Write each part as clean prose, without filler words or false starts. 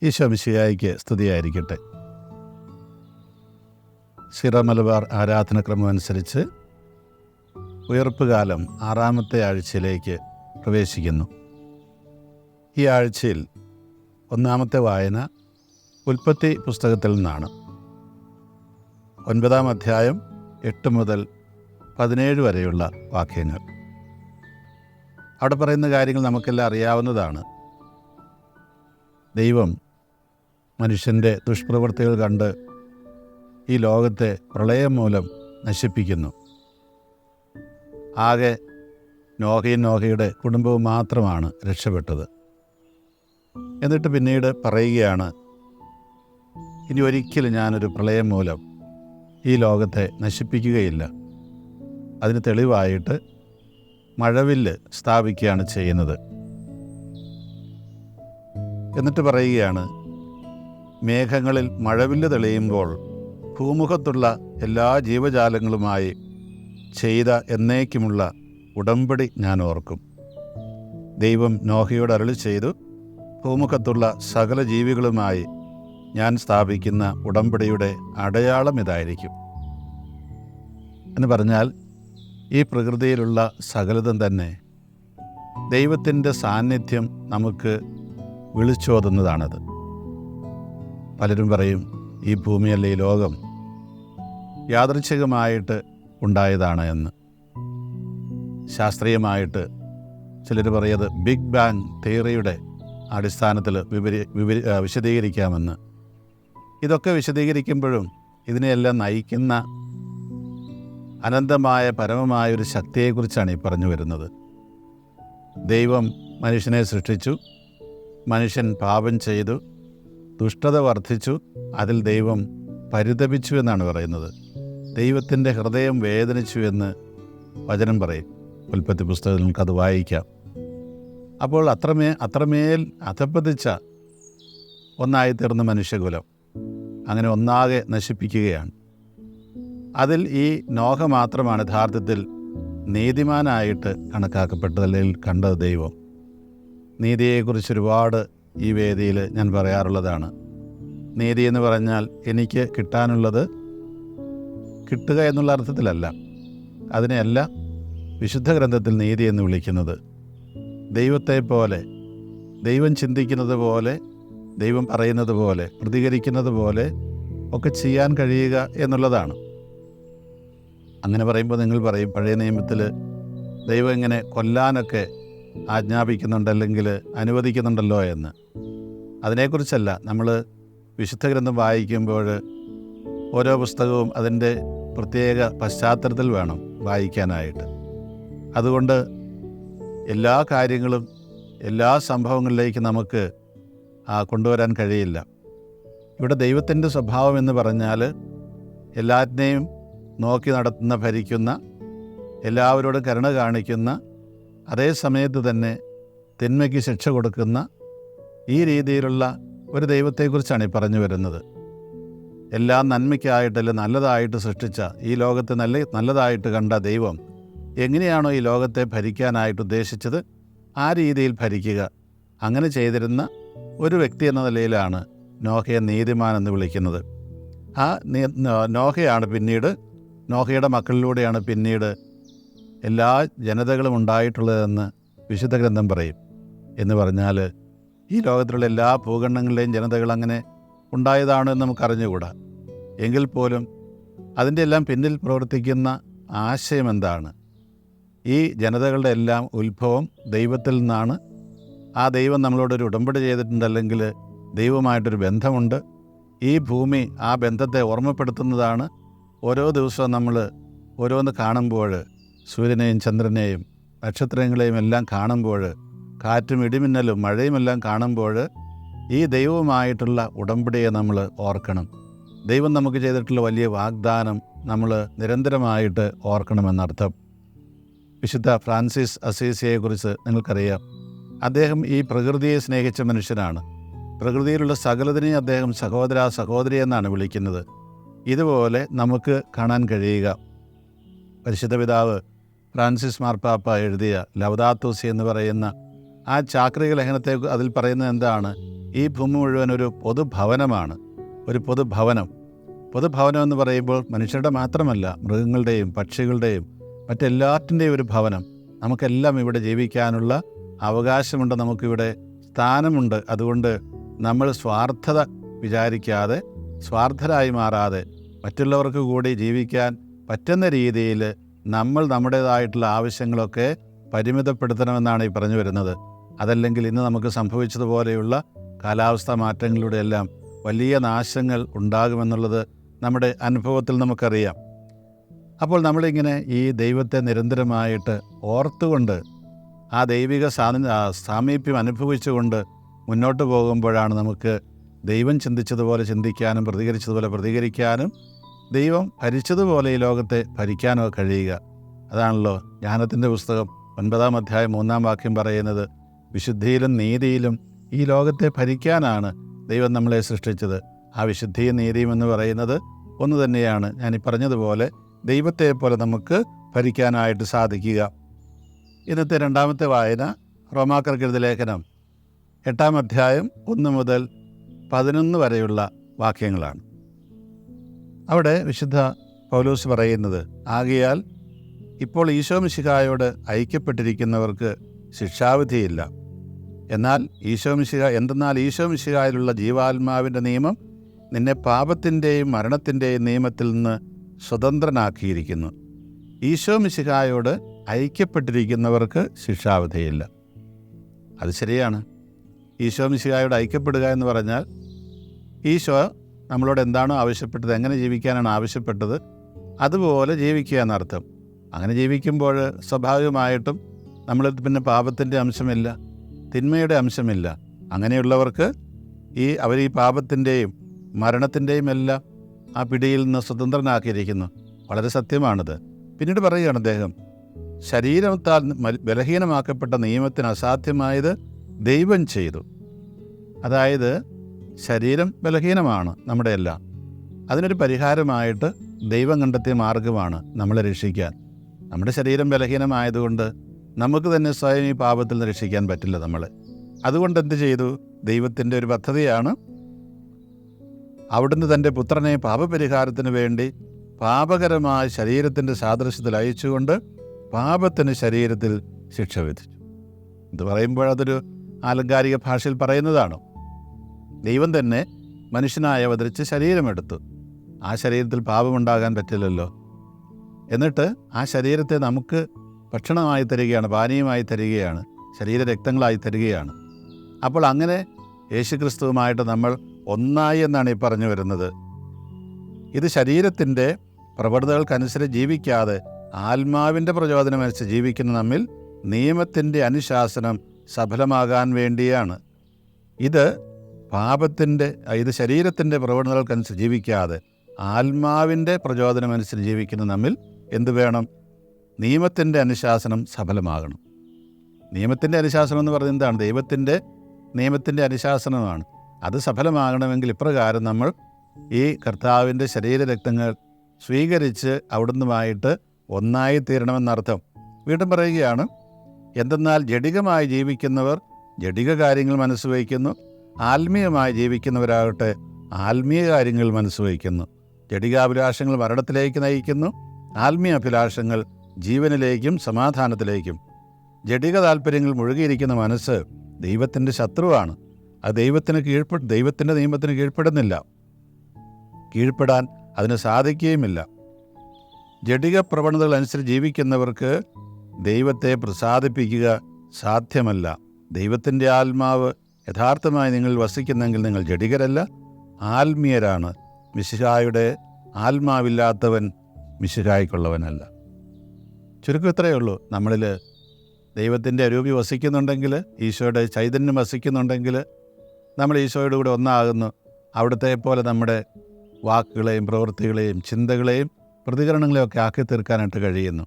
ഈശോ മിശിഹായ്ക്ക് സ്തുതിയായിരിക്കട്ടെ. സിറ മലബാർ ആരാധനക്രമം അനുസരിച്ച് ഉയർപ്പുകാലം 6-ാമത്തെ ആഴ്ചയിലേക്ക് പ്രവേശിക്കുന്നു. ഈ ആഴ്ചയിൽ 1-ാമത്തെ വായന ഉൽപ്പത്തി പുസ്തകത്തിൽ നിന്നാണ്. 9-ാം അധ്യായം 8 മുതൽ 17 വരെയുള്ള വാക്യങ്ങൾ. അവിടെ പറയുന്ന കാര്യങ്ങൾ നമുക്കെല്ലാം അറിയാവുന്നതാണ്. ദൈവം മനുഷ്യൻ്റെ ദുഷ്പ്രവൃത്തികൾ കണ്ട് ഈ ലോകത്തെ പ്രളയം മൂലം നശിപ്പിക്കുന്നു. ആകെ നോഹയുടെ കുടുംബവും മാത്രമാണ് രക്ഷപ്പെട്ടത്. എന്നിട്ട് പിന്നീട് പറയുകയാണ്, ഇനി ഒരിക്കലും ഞാനൊരു പ്രളയം മൂലം ഈ ലോകത്തെ നശിപ്പിക്കുകയില്ല. അതിന് തെളിവായിട്ട് മഴവില്ല് സ്ഥാപിക്കുകയാണ് ചെയ്യുന്നത്. എന്നിട്ട് പറയുകയാണ്, മേഘങ്ങളിൽ മഴവില്ല് തെളിയുമ്പോൾ ഭൂമുഖത്തുള്ള എല്ലാ ജീവജാലങ്ങളുമായി ചെയ്ത എന്നേക്കുമുള്ള ഉടമ്പടി ഞാൻ ഓർക്കും. ദൈവം നോഹയോട് അരുളി ചെയ്തു, ഭൂമുഖത്തുള്ള സകല ജീവികളുമായി ഞാൻ സ്ഥാപിക്കുന്ന ഉടമ്പടിയുടെ അടയാളം ഇതായിരിക്കും എന്ന് പറഞ്ഞാൽ, ഈ പ്രകൃതിയിലുള്ള സകലതും തന്നെ ദൈവത്തിൻ്റെ സാന്നിധ്യം നമുക്ക് വിളിച്ചോതുന്നതാണത്. പലരും പറയും, ഈ ഭൂമിയല്ല, ഈ ലോകം യാദൃച്ഛികമായിട്ട് ഉണ്ടായതാണ് എന്ന്. ശാസ്ത്രീയമായിട്ട് ചിലർ പറയുന്നത് ബിഗ് ബാങ് തിയറിയുടെ അടിസ്ഥാനത്തിൽ വിശദീകരിക്കാമെന്ന്. ഇതൊക്കെ വിശദീകരിക്കുമ്പോഴും ഇതിനെയെല്ലാം നയിക്കുന്ന അനന്തമായ പരമമായ ഒരു ശക്തിയെക്കുറിച്ചാണ് ഈ പറഞ്ഞു വരുന്നത്. ദൈവം മനുഷ്യനെ സൃഷ്ടിച്ചു, മനുഷ്യൻ പാപം ചെയ്തു, ദുഷ്ടത വർദ്ധിച്ചു, അതിൽ ദൈവം പരിതപിച്ചു എന്നാണ് പറയുന്നത്. ദൈവത്തിൻ്റെ ഹൃദയം വേദനിച്ചു എന്ന് വചനം പറയും. ഉൽപ്പത്തി പുസ്തകത്തിൽ നമുക്കത് വായിക്കാം. അപ്പോൾ അത്രമേൽ അധപ്പതിച്ച ഒന്നായിത്തീർന്ന മനുഷ്യകുലം അങ്ങനെ ഒന്നാകെ നശിപ്പിക്കുകയാണ്. അതിൽ ഈ നോഹ മാത്രമാണ് യഥാർത്ഥത്തിൽ നീതിമാനായിട്ട് കണക്കാക്കപ്പെട്ടത്, അല്ലെങ്കിൽ കണ്ടത് ദൈവം. നീതിയെക്കുറിച്ച് ഒരുപാട് ഈ വേദിയിൽ ഞാൻ പറയാറുള്ളതാണ്. നീതി എന്ന് പറഞ്ഞാൽ എനിക്ക് കിട്ടാനുള്ളത് കിട്ടുക എന്നുള്ള അർത്ഥത്തിലല്ല. അതിനെയല്ല വിശുദ്ധ ഗ്രന്ഥത്തിൽ നീതി എന്ന് വിളിക്കുന്നത്. ദൈവത്തെ പോലെ, ദൈവം ചിന്തിക്കുന്നത് പോലെ, ദൈവം പറയുന്നത് പോലെ, പ്രതികരിക്കുന്നത് പോലെ ഒക്കെ ചെയ്യാൻ കഴിയുക എന്നുള്ളതാണ്. അങ്ങനെ പറയുമ്പോൾ നിങ്ങൾ പറയും, പഴയ നിയമത്തിൽ ദൈവം ഇങ്ങനെ കൊല്ലാനൊക്കെ ആജ്ഞാപിക്കുന്നുണ്ട്, അല്ലെങ്കിൽ അനുവദിക്കുന്നുണ്ടല്ലോ എന്ന്. അതിനെക്കുറിച്ചല്ല. നമ്മൾ വിശുദ്ധ ഗ്രന്ഥം വായിക്കുമ്പോൾ ഓരോ പുസ്തകവും അതിൻ്റെ പ്രത്യേക പശ്ചാത്തലത്തിൽ വേണം വായിക്കാനായിട്ട്. അതുകൊണ്ട് എല്ലാ കാര്യങ്ങളും എല്ലാ സംഭവങ്ങളിലേക്ക് നമുക്ക് കൊണ്ടുവരാൻ കഴിയില്ല. ഇവിടെ ദൈവത്തിൻ്റെ സ്വഭാവം എന്ന് പറഞ്ഞാൽ എല്ലാറ്റിനെയും നോക്കി നടത്തുന്ന, ഭരിക്കുന്ന, എല്ലാവരോടും കരുണ കാണിക്കുന്ന, അതേ സമയത്ത് തന്നെ തിന്മയ്ക്ക് ശിക്ഷ കൊടുക്കുന്ന ഈ രീതിയിലുള്ള ഒരു ദൈവത്തെക്കുറിച്ചാണ് ഈ പറഞ്ഞു വരുന്നത്. എല്ലാം നന്മയ്ക്കായിട്ടല്ല നല്ലതായിട്ട് സൃഷ്ടിച്ച ഈ ലോകത്തെ നല്ലതായിട്ട് കണ്ട ദൈവം എങ്ങനെയാണോ ഈ ലോകത്തെ ഭരിക്കാനായിട്ട് ഉദ്ദേശിച്ചത് ആ രീതിയിൽ ഭരിക്കുക. അങ്ങനെ ചെയ്തിരുന്ന ഒരു വ്യക്തി എന്ന നിലയിലാണ് നോഹയെ നീതിമാൻ എന്ന് വിളിക്കുന്നത്. ആ നോഹയാണ് പിന്നീട്, നോഹയുടെ മക്കളിലൂടെയാണ് പിന്നീട് എല്ലാ ജനതകളും ഉണ്ടായിട്ടുള്ളതെന്ന് വിശുദ്ധ ഗ്രന്ഥം പറയും. എന്ന് പറഞ്ഞാൽ ഈ ലോകത്തിലുള്ള എല്ലാ ഭൂഖണ്ഡങ്ങളിലെയും ജനതകൾ അങ്ങനെ ഉണ്ടായതാണെന്ന് നമുക്കറിഞ്ഞുകൂടാ. എങ്കിൽ പോലും അതിൻ്റെ എല്ലാം പിന്നിൽ പ്രവർത്തിക്കുന്ന ആശയം എന്താണ്? ഈ ജനതകളുടെ എല്ലാം ഉത്ഭവം ദൈവത്തിൽ നിന്നാണ്. ആ ദൈവം നമ്മളോടൊരു ഉടമ്പടി ചെയ്തിട്ടുണ്ട്, അല്ലെങ്കിൽ ദൈവമായിട്ടൊരു ബന്ധമുണ്ട്. ഈ ഭൂമി ആ ബന്ധത്തെ ഓർമ്മപ്പെടുത്തുന്നതാണ്. ഓരോ ദിവസവും നമ്മൾ ഓരോന്ന് കാണുമ്പോൾ, സൂര്യനെയും ചന്ദ്രനെയും നക്ഷത്രങ്ങളെയും എല്ലാം കാണുമ്പോൾ, കാറ്റും ഇടിമിന്നലും മഴയുമെല്ലാം കാണുമ്പോൾ ഈ ദൈവവുമായിട്ടുള്ള ഉടമ്പടിയെ നമ്മൾ ഓർക്കണം. ദൈവം നമുക്ക് ചെയ്തിട്ടുള്ള വലിയ വാഗ്ദാനം നമ്മൾ നിരന്തരമായിട്ട് ഓർക്കണമെന്നർത്ഥം. വിശുദ്ധ ഫ്രാൻസിസ് അസീസിയെക്കുറിച്ച് നിങ്ങൾക്കറിയാം. അദ്ദേഹം ഈ പ്രകൃതിയെ സ്നേഹിച്ച മനുഷ്യനാണ്. പ്രകൃതിയിലുള്ള സകലതിനെയും അദ്ദേഹം സഹോദരി എന്നാണ് വിളിക്കുന്നത്. ഇതുപോലെ നമുക്ക് കാണാൻ കഴിയുക. പരിശുദ്ധ പിതാവ് ഫ്രാൻസിസ് മാർപ്പാപ്പ എഴുതിയ ലൗദാത്തോ സി എന്ന് പറയുന്ന ആ ചാക്രിക ലേഖനത്തെ അതിൽ പറയുന്നത് എന്താണ്? ഈ ഭൂമി മുഴുവൻ ഒരു പൊതുഭവനമാണ്. ഒരു പൊതുഭവനം എന്ന് പറയുമ്പോൾ മനുഷ്യരുടെ മാത്രമല്ല, മൃഗങ്ങളുടെയും പക്ഷികളുടെയും മറ്റെല്ലാറ്റിൻ്റെയും ഒരു ഭവനം. നമുക്കെല്ലാം ഇവിടെ ജീവിക്കാനുള്ള അവകാശമുണ്ട്, നമുക്കിവിടെ സ്ഥാനമുണ്ട്. അതുകൊണ്ട് നമ്മൾ സ്വാർത്ഥത വിചാരിക്കാതെ, സ്വാർത്ഥരായി മാറാതെ, മറ്റുള്ളവർക്ക് കൂടി ജീവിക്കാൻ പറ്റുന്ന രീതിയിൽ നമ്മൾ നമ്മുടേതായിട്ടുള്ള ആവശ്യങ്ങളൊക്കെ പരിമിതപ്പെടുത്തണമെന്നാണ് ഈ പറഞ്ഞു വരുന്നത്. അതല്ലെങ്കിൽ ഇന്ന് നമുക്ക് സംഭവിച്ചതുപോലെയുള്ള കാലാവസ്ഥാ മാറ്റങ്ങളിലൂടെയെല്ലാം വലിയ നാശങ്ങൾ ഉണ്ടാകുമെന്നുള്ളത് നമ്മുടെ അനുഭവത്തിൽ നമുക്കറിയാം. അപ്പോൾ നമ്മളിങ്ങനെ ഈ ദൈവത്തെ നിരന്തരമായിട്ട് ഓർത്തുകൊണ്ട് ആ ദൈവിക സാമീപ്യം അനുഭവിച്ചുകൊണ്ട് മുന്നോട്ട് പോകുമ്പോഴാണ് നമുക്ക് ദൈവം ചിന്തിച്ചതുപോലെ ചിന്തിക്കാനും പ്രതികരിച്ചതുപോലെ പ്രതികരിക്കാനും ദൈവം ഭരിച്ചതുപോലെ ഈ ലോകത്തെ ഭരിക്കാനോ കഴിയുക. അതാണല്ലോ ജ്ഞാനത്തിൻ്റെ പുസ്തകം 9-ാം അധ്യായം 3-ാം വാക്യം പറയുന്നത്. വിശുദ്ധിയിലും നീതിയിലും ഈ ലോകത്തെ ഭരിക്കാനാണ് ദൈവം നമ്മളെ സൃഷ്ടിച്ചത്. ആ വിശുദ്ധിയും നീതിയും എന്ന് പറയുന്നത് ഒന്ന് തന്നെയാണ്. ഞാൻ ഈ പറഞ്ഞതുപോലെ ദൈവത്തെ പോലെ നമുക്ക് ഭരിക്കാനായിട്ട് സാധിക്കുക. ഇന്നത്തെ രണ്ടാമത്തെ വായന റോമാക്കാർക്ക് എഴുതിയ ലേഖനം 8-ാം അധ്യായം 1 മുതൽ 11 വരെയുള്ള വാക്യങ്ങളാണ്. അവിടെ വിശുദ്ധ പൗലോസ് പറയുന്നത്, ആകയാൽ ഇപ്പോൾ ഈശോ മിശിഹായോട് ഐക്യപ്പെട്ടിരിക്കുന്നവർക്ക് ശിക്ഷാവിധിയില്ല. എന്നാൽ ഈശോ മിശിഹായിലുള്ള ജീവാത്മാവിൻ്റെ നിയമം നിന്നെ പാപത്തിൻ്റെയും മരണത്തിൻ്റെയും നിയമത്തിൽ നിന്ന് സ്വതന്ത്രനാക്കിയിരിക്കുന്നു. ഈശോ മിശിഹായോട് ഐക്യപ്പെട്ടിരിക്കുന്നവർക്ക് ശിക്ഷാവിധിയില്ല. അത് ശരിയാണ്. ഈശോ മിശിഹായോട് ഐക്യപ്പെടുക എന്ന് പറഞ്ഞാൽ ഈശോ നമ്മളോട് എന്താണോ ആവശ്യപ്പെട്ടത്, എങ്ങനെ ജീവിക്കാനാണ് ആവശ്യപ്പെട്ടത്, അതുപോലെ ജീവിക്കുക എന്നർത്ഥം. അങ്ങനെ ജീവിക്കുമ്പോൾ സ്വാഭാവികമായിട്ടും നമ്മളിൽ പിന്നെ പാപത്തിൻ്റെ അംശമില്ല, തിന്മയുടെ അംശമില്ല. അങ്ങനെയുള്ളവർക്ക് അവർ ഈ പാപത്തിൻ്റെയും മരണത്തിൻ്റെയും എല്ലാം ആ പിടിയിൽ നിന്ന് സ്വതന്ത്രനാക്കിയിരിക്കുന്നു. വളരെ സത്യമാണിത്. പിന്നീട് പറയുകയാണ് അദ്ദേഹം, ശരീരത്താൽ ബലഹീനമാക്കപ്പെട്ട നിയമത്തിന് അസാധ്യമായത് ദൈവം ചെയ്തു. അതായത് ശരീരം ബലഹീനമാണ് നമ്മുടെ എല്ലാം. അതിനൊരു പരിഹാരമായിട്ട് ദൈവം കണ്ടെത്തിയ മാർഗമാണ് നമ്മളെ രക്ഷിക്കാൻ. നമ്മുടെ ശരീരം ബലഹീനമായതുകൊണ്ട് നമുക്ക് തന്നെ സ്വയം ഈ പാപത്തിൽ നിന്ന് രക്ഷിക്കാൻ പറ്റില്ല നമ്മളെ. അതുകൊണ്ട് എന്ത് ചെയ്തു? ദൈവത്തിൻ്റെ ഒരു പദ്ധതിയാണ്. അവിടുന്ന് തൻ്റെ പുത്രനെ പാപപരിഹാരത്തിന് വേണ്ടി പാപകരമായ ശരീരത്തിൻ്റെ സാദൃശ്യത്തിൽ അയച്ചുകൊണ്ട് പാപത്തിന് ശരീരത്തിൽ ശിക്ഷ വിധിച്ചു. ഇത് പറയുമ്പോൾ അതൊരു ആലങ്കാരിക ഭാഷയിൽ പറയുന്നതാണ്. ദൈവം തന്നെ മനുഷ്യനായി അവതരിച്ച് ശരീരമെടുത്തു. ആ ശരീരത്തിൽ പാപമുണ്ടാകാൻ പറ്റില്ലല്ലോ. എന്നിട്ട് ആ ശരീരത്തെ നമുക്ക് ഭക്ഷണമായി തരികയാണ്, പാനീയമായി തരികയാണ്, ശരീരരക്തങ്ങളായി തരികയാണ്. അപ്പോൾ അങ്ങനെ യേശുക്രിസ്തുവുമായിട്ട് നമ്മൾ ഒന്നായി എന്നാണ് ഈ പറഞ്ഞു വരുന്നത്. ഇത് ശരീരത്തിൻ്റെ പ്രവണതകൾക്കനുസരിച്ച് ജീവിക്കാതെ ആത്മാവിൻ്റെ പ്രചോദനമനുസരിച്ച് ജീവിക്കുന്ന നമ്മിൽ നിയമത്തിൻ്റെ അനുശാസനം സഫലമാകാൻ വേണ്ടിയാണ്. ഇത് ശരീരത്തിൻ്റെ പ്രവണതകൾക്കനുസരിച്ച് ജീവിക്കാതെ ആത്മാവിൻ്റെ പ്രചോദനമനുസരിച്ച് ജീവിക്കുന്ന നമ്മിൽ എന്ത് വേണം? നിയമത്തിൻ്റെ അനുശാസനം സഫലമാകണം. നിയമത്തിൻ്റെ അനുശാസനം എന്ന് പറയുന്നത് എന്താണ്? ദൈവത്തിൻ്റെ നിയമത്തിൻ്റെ അനുശാസനമാണ്. അത് സഫലമാകണമെങ്കിൽ ഇപ്രകാരം നമ്മൾ ഈ കർത്താവിൻ്റെ ശരീരരക്തങ്ങൾ സ്വീകരിച്ച് അവിടുന്നുമായിട്ട് ഒന്നായി തീരണമെന്നർത്ഥം. വീണ്ടും പറയുകയാണ്, എന്തെന്നാൽ ജഡികമായി ജീവിക്കുന്നവർ ജഡിക കാര്യങ്ങൾ മനസ്സ് വയ്ക്കുന്നു, ആത്മീയമായി ജീവിക്കുന്നവരാകട്ടെ ആത്മീയ കാര്യങ്ങൾ മനസ്സ് വയ്ക്കുന്നു. ജഡികാഭിലാഷങ്ങൾ മരണത്തിലേക്ക് നയിക്കുന്നു, ആത്മീയ അഭിലാഷങ്ങൾ ജീവനിലേക്കും സമാധാനത്തിലേക്കും. ജഡിക താല്പര്യങ്ങൾ മുഴുകിയിരിക്കുന്ന മനസ്സ് ദൈവത്തിൻ്റെ ശത്രുവാണ്. അത് ദൈവത്തിൻ്റെ നിയമത്തിന് കീഴ്പ്പെടാൻ അതിന് സാധിക്കുകയുമില്ല. ജഡിക പ്രവണതകൾ അനുസരിച്ച് ജീവിക്കുന്നവർക്ക് ദൈവത്തെ പ്രസാദിപ്പിക്കുക സാധ്യമല്ല. ദൈവത്തിൻ്റെ ആത്മാവ് യഥാർത്ഥമായി നിങ്ങൾ വസിക്കുന്നെങ്കിൽ നിങ്ങൾ ജഡികരല്ല, ആത്മീയരാണ്. മിശിഹായുടെ ആത്മാവില്ലാത്തവൻ മിശിഹായ്ക്കുള്ളവനല്ല. ചുരുക്കം ഇത്രയേ ഉള്ളൂ. നമ്മളിൽ ദൈവത്തിൻ്റെ അരൂപി വസിക്കുന്നുണ്ടെങ്കിൽ, ഈശോയുടെ ചൈതന്യം വസിക്കുന്നുണ്ടെങ്കിൽ നമ്മൾ ഈശോയുടെ കൂടെ ഒന്നാകുന്നു. അവിടുത്തെ പോലെ നമ്മുടെ വാക്കുകളെയും പ്രവൃത്തികളെയും ചിന്തകളെയും പ്രതികരണങ്ങളെയും ഒക്കെ ആക്കി തീർക്കാനായിട്ട് കഴിയുന്നു.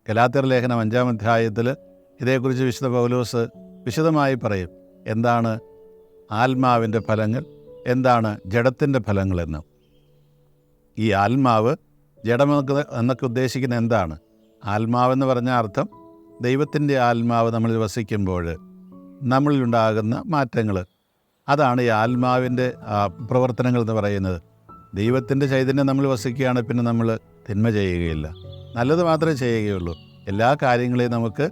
ഗലാത്യർ ലേഖനം 5-ാം അധ്യായത്തിൽ ഇതേക്കുറിച്ച് വിശുദ്ധ പൗലോസ് വിശദമായി പറയും. എന്താണ് ആത്മാവിൻ്റെ ഫലങ്ങൾ, എന്താണ് ജഡത്തിൻ്റെ ഫലങ്ങളെന്ന്. ഈ ആത്മാവ് എന്നൊക്കെ ഉദ്ദേശിക്കുന്ന എന്താണ്? ആത്മാവെന്ന് പറഞ്ഞ അർത്ഥം ദൈവത്തിൻ്റെ ആത്മാവ് നമ്മളിൽ വസിക്കുമ്പോൾ നമ്മളിലുണ്ടാകുന്ന മാറ്റങ്ങൾ. അതാണ് ഈ ആത്മാവിൻ്റെ പ്രവർത്തനങ്ങൾ എന്ന് പറയുന്നത്. ദൈവത്തിൻ്റെ ചൈതന്യം നമ്മൾ വസിക്കുകയാണ്, പിന്നെ നമ്മൾ തിന്മ ചെയ്യുകയില്ല, നല്ലത് മാത്രമേ ചെയ്യുകയുള്ളൂ. എല്ലാ കാര്യങ്ങളെയും നമുക്ക്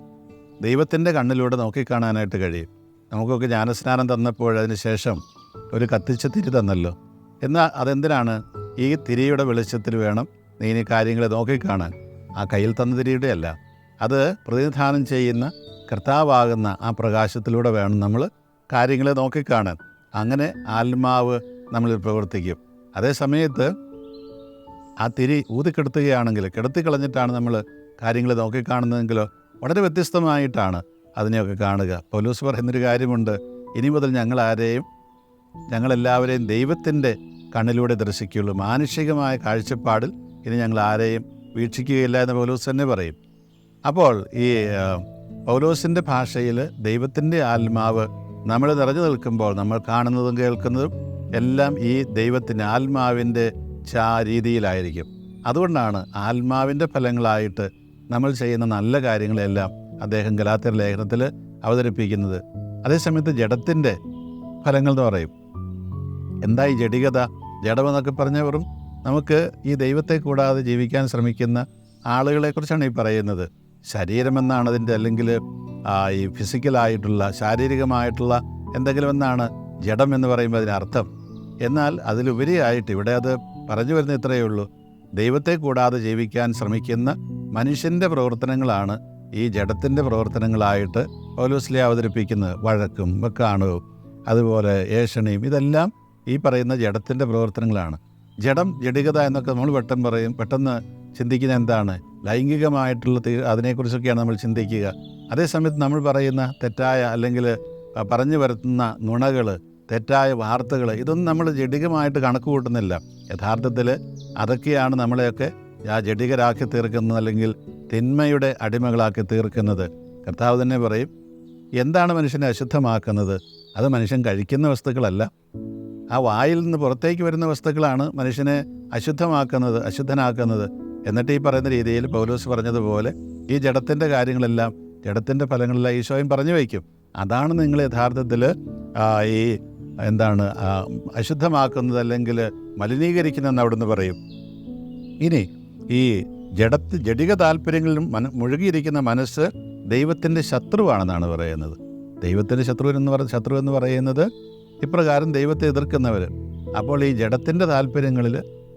ദൈവത്തിൻ്റെ കണ്ണിലൂടെ നോക്കിക്കാണാനായിട്ട് കഴിയും. നമുക്കൊക്കെ ജ്ഞാനസ്നാനം തന്നപ്പോൾ അതിന് ശേഷം ഒരു കത്തിച്ച തിരി തന്നല്ലോ. എന്നാൽ അതെന്തിനാണ്? ഈ തിരിയുടെ വെളിച്ചത്തിൽ വേണം നീ ഇനി കാര്യങ്ങളെ നോക്കിക്കാണാൻ. ആ കയ്യിൽ തന്ന തിരിയുടെ അല്ല, അത് പ്രതിനിധാനം ചെയ്യുന്ന കർത്താവാകുന്ന ആ പ്രകാശത്തിലൂടെ വേണം നമ്മൾ കാര്യങ്ങളെ നോക്കിക്കാണാൻ. അങ്ങനെ ആത്മാവ് നമ്മളിൽ പ്രവർത്തിക്കും. അതേ സമയത്ത് ആ തിരി ഊതിക്കെടുത്തുകയാണെങ്കിൽ, കിടത്തിക്കളഞ്ഞിട്ടാണ് നമ്മൾ കാര്യങ്ങളെ നോക്കിക്കാണുന്നതെങ്കിലോ വളരെ വ്യത്യസ്തമായിട്ടാണ് അതിനെയൊക്കെ കാണുക. പൗലോസ് പറയുന്നൊരു കാര്യമുണ്ട്, ഇനി മുതൽ ഞങ്ങളെല്ലാവരെയും ദൈവത്തിൻ്റെ കണ്ണിലൂടെ ദർശിക്കുകയുള്ളൂ, മാനുഷികമായ കാഴ്ചപ്പാടിൽ ഇനി ഞങ്ങൾ ആരെയും വീക്ഷിക്കുകയില്ല എന്ന് പൗലോസ് തന്നെ പറയും. അപ്പോൾ ഈ പൗലോസിൻ്റെ ഭാഷയിൽ ദൈവത്തിൻ്റെ ആത്മാവ് നമ്മൾ നിറഞ്ഞു നിൽക്കുമ്പോൾ നമ്മൾ കാണുന്നതും കേൾക്കുന്നതും എല്ലാം ഈ ദൈവത്തിൻ്റെ ആത്മാവിൻ്റെ രീതിയിലായിരിക്കും. അതുകൊണ്ടാണ് ആത്മാവിൻ്റെ ഫലങ്ങളായിട്ട് നമ്മൾ ചെയ്യുന്ന നല്ല കാര്യങ്ങളെല്ലാം അദ്ദേഹം ഗലാത്യർ ലേഖനത്തിൽ അവതരിപ്പിക്കുന്നത്. അതേസമയത്ത് ജഡത്തിൻ്റെ ഫലങ്ങൾ എന്ന് പറയും. എന്താ ഈ ജഡികത? ജഡമെന്നൊക്കെ പറഞ്ഞവരും നമുക്ക് ഈ ദൈവത്തെ കൂടാതെ ജീവിക്കാൻ ശ്രമിക്കുന്ന ആളുകളെക്കുറിച്ചാണ് ഈ പറയുന്നത്. ശരീരമെന്നാണ് അതിൻ്റെ, അല്ലെങ്കിൽ ഈ ഫിസിക്കലായിട്ടുള്ള ശാരീരികമായിട്ടുള്ള എന്തെങ്കിലും എന്നാണ് ജഡം എന്ന് പറയുമ്പോൾ അതിനർത്ഥം. എന്നാൽ അതിലുപരിയായിട്ട് ഇവിടെ അത് പറഞ്ഞു വരുന്ന ഇത്രയേ ഉള്ളൂ, ദൈവത്തെ കൂടാതെ ജീവിക്കാൻ ശ്രമിക്കുന്ന മനുഷ്യൻ്റെ പ്രവർത്തനങ്ങളാണ് ഈ ജഡത്തിൻ്റെ പ്രവർത്തനങ്ങളായിട്ട് പൗലോസ്ലീഹ അവതരിപ്പിക്കുന്നത്. വഴക്കും വെക്കാണവും അതുപോലെ ഏഷണിയും ഇതെല്ലാം ഈ പറയുന്ന ജഡത്തിൻ്റെ പ്രവർത്തനങ്ങളാണ്. ജഡികത എന്നൊക്കെ നമ്മൾ പെട്ടെന്ന് ചിന്തിക്കുന്ന എന്താണ്? ലൈംഗികമായിട്ടുള്ള അതിനെക്കുറിച്ചൊക്കെയാണ് നമ്മൾ ചിന്തിക്കുക. അതേസമയത്ത് നമ്മൾ പറയുന്ന തെറ്റായ അല്ലെങ്കിൽ പറഞ്ഞു വരുത്തുന്ന നുണകൾ, തെറ്റായ വാർത്തകൾ, ഇതൊന്നും നമ്മൾ ജഡികമായിട്ട് കണക്ക് കൂട്ടുന്നില്ല. യഥാർത്ഥത്തിൽ അതൊക്കെയാണ് നമ്മളെയൊക്കെ ജഡികരാക്കി തീർക്കുന്നത്, അല്ലെങ്കിൽ തിന്മയുടെ അടിമകളാക്കി തീർക്കുന്നത്. കർത്താവ് തന്നെ പറയും, എന്താണ് മനുഷ്യനെ അശുദ്ധമാക്കുന്നത്? അത് മനുഷ്യൻ കഴിക്കുന്ന വസ്തുക്കളല്ല, ആ വായിൽ നിന്ന് പുറത്തേക്ക് വരുന്ന വസ്തുക്കളാണ് മനുഷ്യനെ അശുദ്ധനാക്കുന്നത്. എന്നിട്ട് ഈ പറയുന്ന രീതിയിൽ പൗലോസ് പറഞ്ഞതുപോലെ ഈ ജഡത്തിൻ്റെ കാര്യങ്ങളെല്ലാം, ജഡത്തിൻ്റെ ഫലങ്ങളെല്ലാം ഈശോയും പറഞ്ഞു വയ്ക്കും. അതാണ് നിങ്ങൾ യഥാർത്ഥത്തിൽ ഈ അശുദ്ധമാക്കുന്നത് അല്ലെങ്കിൽ മലിനീകരിക്കുന്നതെന്ന് അവിടുന്ന് പറയും. ഇനി ഈ ജഡിക താല്പര്യങ്ങളിലും മുഴുകിയിരിക്കുന്ന മനസ്സ് ദൈവത്തിൻ്റെ ശത്രുവാണെന്നാണ് പറയുന്നത്. ദൈവത്തിൻ്റെ ശത്രു എന്ന് പറയുന്നത് ഇപ്രകാരം ദൈവത്തെ എതിർക്കുന്നവർ. അപ്പോൾ ഈ ജഡത്തിൻ്റെ താല്പര്യങ്ങളിൽ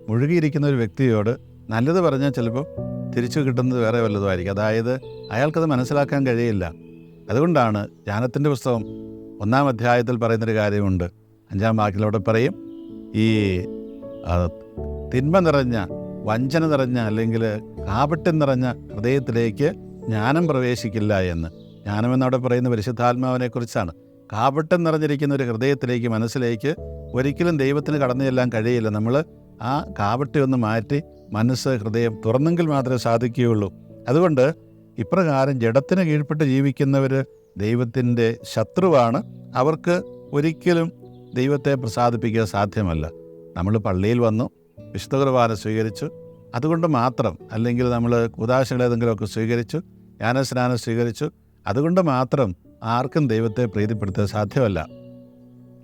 മുഴുകിയിരിക്കുന്ന ഒരു വ്യക്തിയോട് നല്ലത് പറഞ്ഞാൽ ചിലപ്പോൾ തിരിച്ചു കിട്ടുന്നത് വേറെ വല്ലതുമായിരിക്കും. അതായത് അയാൾക്കത് മനസ്സിലാക്കാൻ കഴിയില്ല. അതുകൊണ്ടാണ് ജ്ഞാനത്തിൻ്റെ പുസ്തകം 1-ാം അധ്യായത്തിൽ പറയുന്നൊരു കാര്യമുണ്ട്. 5-ാം വാക്യത്തിലൂടെ പറയും, ഈ തിന്മ നിറഞ്ഞ, വഞ്ചന നിറഞ്ഞ അല്ലെങ്കിൽ കാപട്യം നിറഞ്ഞ ഹൃദയത്തിലേക്ക് ജ്ഞാനം പ്രവേശിക്കില്ല എന്ന്. ജ്ഞാനമെന്നവിടെ പറയുന്ന പരിശുദ്ധാത്മാവിനെക്കുറിച്ചാണ്. കാപട്യം നിറഞ്ഞിരിക്കുന്ന ഒരു ഹൃദയത്തിലേക്ക്, മനസ്സിലേക്ക് ഒരിക്കലും ദൈവത്തിന് കടന്നു ചെല്ലാൻ കഴിയില്ല. നമ്മൾ ആ കാപട്യം ഒന്ന് മാറ്റി ഹൃദയം തുറന്നെങ്കിൽ മാത്രമേ സാധിക്കുകയുള്ളൂ. അതുകൊണ്ട് ഇപ്രകാരം ജഡത്തിന് കീഴ്പ്പെട്ട് ജീവിക്കുന്നവർ ദൈവത്തിൻ്റെ ശത്രുവാണ്. അവർക്ക് ഒരിക്കലും ദൈവത്തെ പ്രസാദിപ്പിക്കാൻ സാധ്യമല്ല. നമ്മൾ പള്ളിയിൽ വന്നു, വിശുദ്ധ കുർബാന സ്വീകരിച്ചു, അതുകൊണ്ട് മാത്രം, അല്ലെങ്കിൽ നമ്മൾ കൂദാശകളേതെങ്കിലുമൊക്കെ സ്വീകരിച്ചു, ജ്ഞാനസ്നാനം സ്വീകരിച്ചു, അതുകൊണ്ട് മാത്രം ആർക്കും ദൈവത്തെ പ്രീതിപ്പെടുത്താൻ സാധ്യമല്ല.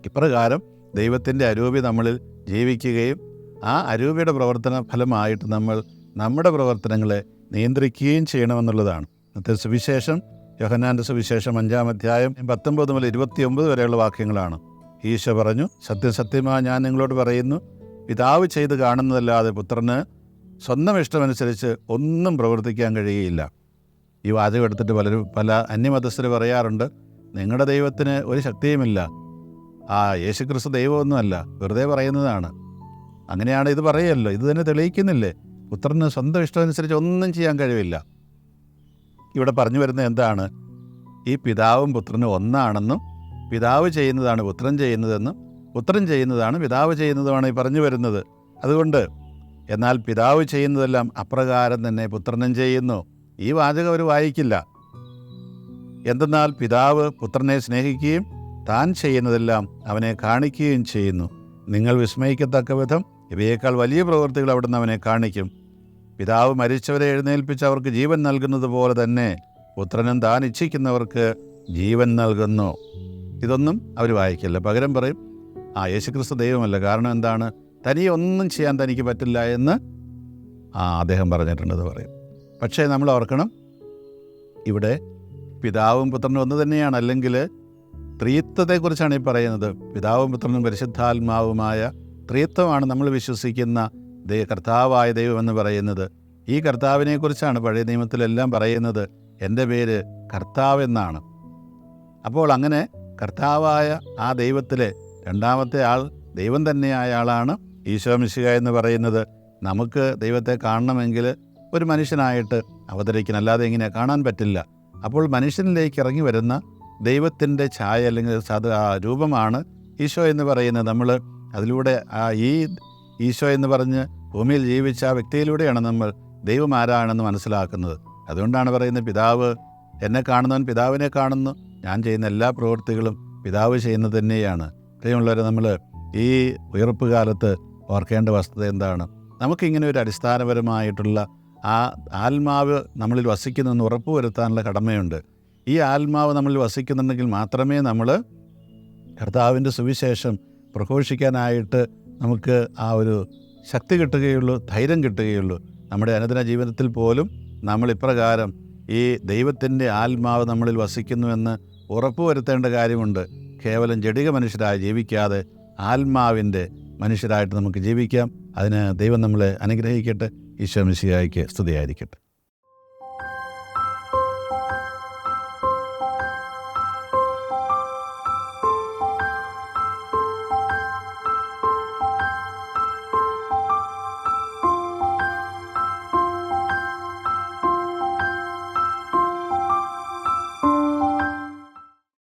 ഇപ്രകാരം ദൈവത്തിൻ്റെ അരൂപി നമ്മളിൽ ജീവിക്കുകയും ആ അരൂപിയുടെ പ്രവർത്തന ഫലമായിട്ട് നമ്മൾ നമ്മുടെ പ്രവർത്തനങ്ങളെ നിയന്ത്രിക്കുകയും ചെയ്യണമെന്നുള്ളതാണ്. ഇന്നത്തെ സുവിശേഷം യോഹന്നാൻ്റെ സുവിശേഷം 5-ാം അധ്യായം 19 മുതൽ 29 വരെയുള്ള വാക്യങ്ങളാണ്. ഈശോ പറഞ്ഞു, സത്യം സത്യമായി ഞാൻ നിങ്ങളോട് പറയുന്നു, പിതാവ് ചെയ്ത് കാണുന്നതല്ലാതെ പുത്രന് സ്വന്തം ഇഷ്ടമനുസരിച്ച് ഒന്നും പ്രവർത്തിക്കാൻ കഴിയുകയില്ല. ഈ വാചകം എടുത്തിട്ട് പല അന്യമതസ്ഥർ പറയാറുണ്ട്, നിങ്ങളുടെ ദൈവത്തിന് ഒരു ശക്തിയുമില്ല, യേശുക്രിസ്തു ദൈവമൊന്നുമല്ല, വെറുതെ പറയുന്നതാണ്. അങ്ങനെയാണ് ഇത് പറയല്ലോ, ഇത് തന്നെ തെളിയിക്കുന്നില്ലേ? പുത്രന് സ്വന്തം ഇഷ്ടമനുസരിച്ച് ഒന്നും ചെയ്യാൻ കഴിവില്ല. ഇവിടെ പറഞ്ഞു വരുന്നത് എന്താണ്? ഈ പിതാവും പുത്രനും ഒന്നാണെന്നും പിതാവ് ചെയ്യുന്നതാണ് പുത്രൻ ചെയ്യുന്നതെന്നും പുത്രൻ ചെയ്യുന്നതാണ് പിതാവ് ചെയ്യുന്നതുമാണ് ഈ പറഞ്ഞു വരുന്നത്. അതുകൊണ്ട് എന്നാൽ പിതാവ് ചെയ്യുന്നതെല്ലാം അപ്രകാരം തന്നെ പുത്രനും ചെയ്യുന്നു. ഈ വാചകം അവർ വായിക്കില്ല. എന്തെന്നാൽ പിതാവ് പുത്രനെ സ്നേഹിക്കുകയും താൻ ചെയ്യുന്നതെല്ലാം അവനെ കാണിക്കുകയും ചെയ്യുന്നു. നിങ്ങൾ വിസ്മയിക്കത്തക്ക വിധം ഇവയേക്കാൾ വലിയ പ്രവൃത്തികൾ അവിടുന്ന് അവനെ കാണിക്കും. പിതാവ് മരിച്ചവരെ എഴുന്നേൽപ്പിച്ച് അവർക്ക് ജീവൻ നൽകുന്നത് പോലെ തന്നെ പുത്രനും താൻ ഇച്ഛിക്കുന്നവർക്ക് ജീവൻ നൽകുന്നു. ഇതൊന്നും അവർ വായിക്കില്ല. പകരം പറയും, യേശുക്രിസ്തു ദൈവമല്ല, കാരണം എന്താണ്, തനിയെ ഒന്നും ചെയ്യാൻ തനിക്ക് പറ്റില്ല എന്ന് അദ്ദേഹം പറഞ്ഞിട്ടുണ്ടെന്ന് പറയും. പക്ഷേ നമ്മൾ ഓർക്കണം, ഇവിടെ പിതാവും പുത്രനും ഒന്ന് തന്നെയാണ്. അല്ലെങ്കിൽ ത്രിത്വത്തെക്കുറിച്ചാണ് ഈ പറയുന്നത്. പിതാവും പുത്രനും പരിശുദ്ധാത്മാവുമായ ത്രിത്വമാണ് നമ്മൾ വിശ്വസിക്കുന്ന കർത്താവായ ദൈവം എന്ന് പറയുന്നത്. ഈ കർത്താവിനെക്കുറിച്ചാണ് പഴയ നിയമത്തിലെല്ലാം പറയുന്നത്, എൻ്റെ പേര് കർത്താവ് എന്നാണ്. അപ്പോൾ അങ്ങനെ കർത്താവായ ആ ദൈവത്തിലെ രണ്ടാമത്തെ ആൾ ദൈവം തന്നെയായ ആളാണ് ഈശോ മിശിഹ എന്ന് പറയുന്നത്. നമുക്ക് ദൈവത്തെ കാണണമെങ്കിൽ ഒരു മനുഷ്യനായിട്ട് അവതരിക്കണം, അല്ലാതെ എങ്ങനെ കാണാൻ പറ്റില്ല. അപ്പോൾ മനുഷ്യനിലേക്ക് ഇറങ്ങി വരുന്ന ദൈവത്തിൻ്റെ ഛായ അല്ലെങ്കിൽ രൂപമാണ് ഈശോ എന്ന് പറയുന്നത്. നമ്മൾ അതിലൂടെ ഈ ഈശോ എന്ന് പറഞ്ഞ് ഭൂമിയിൽ ജീവിച്ച ആ വ്യക്തിയിലൂടെയാണ് നമ്മൾ ദൈവം ആരാണെന്ന് മനസ്സിലാക്കുന്നത്. അതുകൊണ്ടാണ് പറയുന്നത്, പിതാവ് എന്നെ കാണുന്നവൻ പിതാവിനെ കാണുന്നു, ഞാൻ ചെയ്യുന്ന എല്ലാ പ്രവൃത്തികളും പിതാവ് ചെയ്യുന്നത് തന്നെയാണ്. പ്രിയമുള്ളവരെ, നമ്മൾ ഈ ഉയർപ്പ് കാലത്ത് ഓർക്കേണ്ട വസ്തുത എന്താണ്? നമുക്കിങ്ങനെ ഒരു അടിസ്ഥാനപരമായിട്ടുള്ള ആത്മാവ് നമ്മളിൽ വസിക്കുന്നെന്ന് ഉറപ്പുവരുത്താനുള്ള കടമയുണ്ട്. ഈ ആത്മാവ് നമ്മളിൽ വസിക്കുന്നുണ്ടെങ്കിൽ മാത്രമേ നമ്മൾ കർത്താവിൻ്റെ സുവിശേഷം പ്രഘോഷിക്കാനായിട്ട് നമുക്ക് ഒരു ശക്തി കിട്ടുകയുള്ളൂ, ധൈര്യം കിട്ടുകയുള്ളൂ. നമ്മുടെ അനുദിന ജീവിതത്തിൽ പോലും നമ്മൾ ഇപ്രകാരം ഈ ദൈവത്തിൻ്റെ ആത്മാവ് നമ്മളിൽ വസിക്കുന്നുവെന്ന് ഉറപ്പുവരുത്തേണ്ട കാര്യമുണ്ട്. കേവലം ജഡിക മനുഷ്യരായി ജീവിക്കാതെ ആത്മാവിൻ്റെ മനുഷ്യരായിട്ട് നമുക്ക് ജീവിക്കാം. അതിന് ദൈവം നമ്മളെ അനുഗ്രഹിക്കട്ടെ. ഈശോ മിശിഹായ്ക്ക് സ്തുതിയായിരിക്കട്ടെ.